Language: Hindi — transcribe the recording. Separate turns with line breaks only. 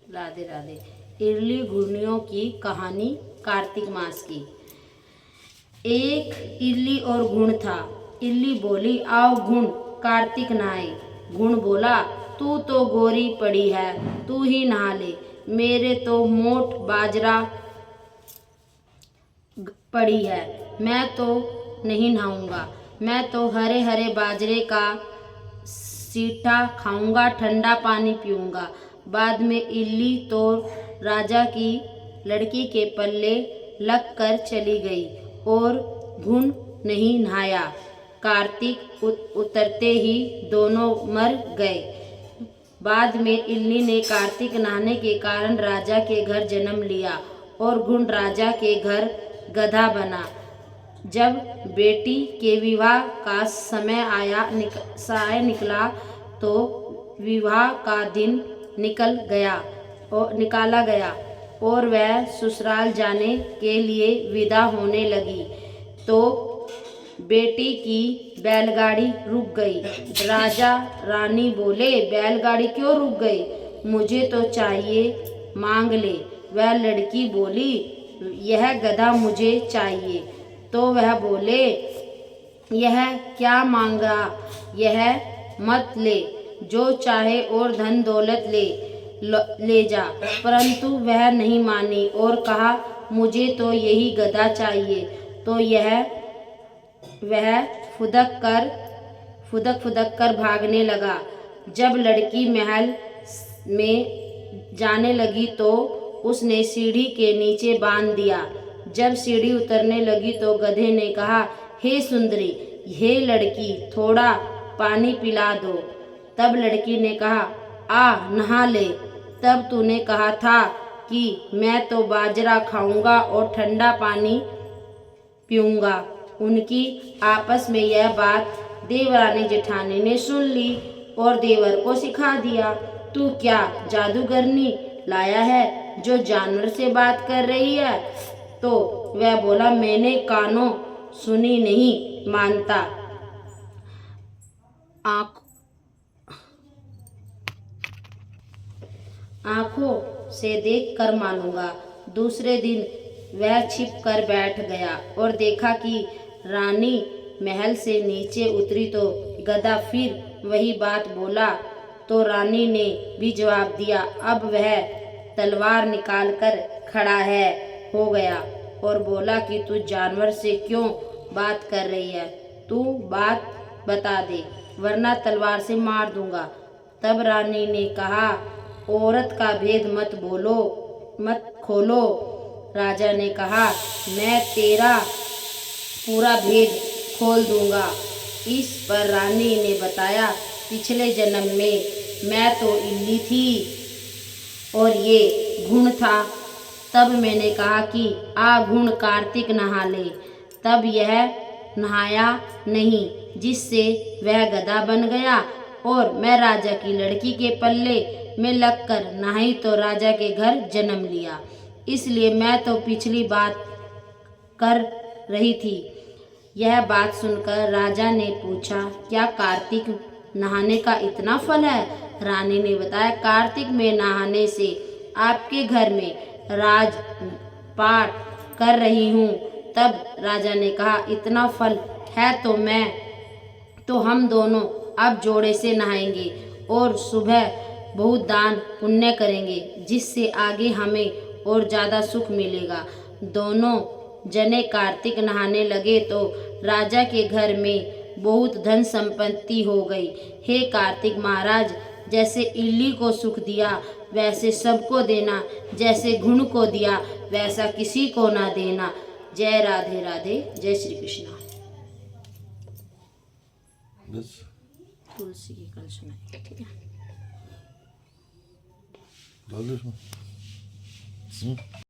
राधे राधे। इल्ली घुर्नियों की कहानी कार्तिक मास की। एक इल्ली और गुण था। इल्ली बोली, आओ गुण, कार्तिक नहाए। गुण बोला, तू तो गोरी पड़ी है, तू ही नहा ले। मेरे तो मोट बाजरा पड़ी है, मैं तो नहीं नहाऊंगा। मैं तो हरे हरे बाजरे का सीठा खाऊंगा, ठंडा पानी पीऊंगा। बाद में इल्ली तो राजा की लड़की के पल्ले लग कर चली गई और घुन नहीं नहाया। कार्तिक उतरते ही दोनों मर गए। बाद में इल्ली ने कार्तिक नहाने के कारण राजा के घर जन्म लिया और घुन राजा के घर गधा बना। जब बेटी के विवाह का समय निकला तो विवाह का दिन निकाला गया और वह ससुराल जाने के लिए विदा होने लगी तो बेटी की बैलगाड़ी रुक गई। राजा रानी बोले, बैलगाड़ी क्यों रुक गई? मुझे तो चाहिए, मांग ले। वह लड़की बोली, यह गधा मुझे चाहिए। तो वह बोले, यह क्या मांगा? यह मत ले, जो चाहे और धन दौलत ले जा। परंतु वह नहीं मानी और कहा, मुझे तो यही गधा चाहिए। तो वह फुदक कर भागने लगा। जब लड़की महल में जाने लगी तो उसने सीढ़ी के नीचे बांध दिया। जब सीढ़ी उतरने लगी तो गधे ने कहा, हे सुंदरी, हे लड़की, थोड़ा पानी पिला दो। तब लड़की ने कहा, आ नहा ले। तब तूने कहा था कि मैं तो बाजरा खाऊंगा और ठंडा पानी पीऊंगा। उनकी आपस में यह बात देवरानी जेठानी ने सुन ली और देवर को सिखा दिया। तू क्या जादूगरनी लाया है जो जानवर से बात कर रही है? तो वह बोला, मैंने कानों सुनी नहीं मानता, आंखों से देख कर मानूंगा। दूसरे दिन वह छिप कर बैठ गया और देखा कि रानी महल से नीचे उतरी तो गधा फिर वही बात बोला। तो रानी ने भी जवाब दिया। अब वह तलवार निकाल कर खड़ा हो गया और बोला कि तू जानवर से क्यों बात कर रही है? तू बात बता दे, वरना तलवार से मार दूंगा। तब रानी ने कहा, औरत का भेद मत खोलो। राजा ने कहा, मैं तेरा पूरा भेद खोल दूंगा। इस पर रानी ने बताया, पिछले जन्म में मैं तो इल्ली थी और ये घुन था। तब मैंने कहा कि आ घुन, कार्तिक नहा ले। तब यह नहाया नहीं, जिससे वह गधा बन गया और मैं राजा की लड़की के पल्ले में लगकर नहाई तो राजा के घर जन्म लिया। इसलिए मैं तो पिछली बात कर रही थी। यह बात सुनकर राजा ने पूछा, क्या कार्तिक नहाने का इतना फल है? रानी ने बताया, कार्तिक में नहाने से आपके घर में राजपाट कर रही हूँ। तब राजा ने कहा, इतना फल है तो हम दोनों अब जोड़े से नहाएंगे और सुबह बहुत दान पुण्य करेंगे, जिससे आगे हमें और ज़्यादा सुख मिलेगा। दोनों जने कार्तिक नहाने लगे तो राजा के घर में बहुत धन संपत्ति हो गई। हे कार्तिक महाराज, जैसे इल्ली को सुख दिया वैसे सबको देना, जैसे घुन को दिया वैसा किसी को ना देना। जय राधे राधे, जय श्री कृष्ण। तुलसी की कल सुनाई, ठीक है।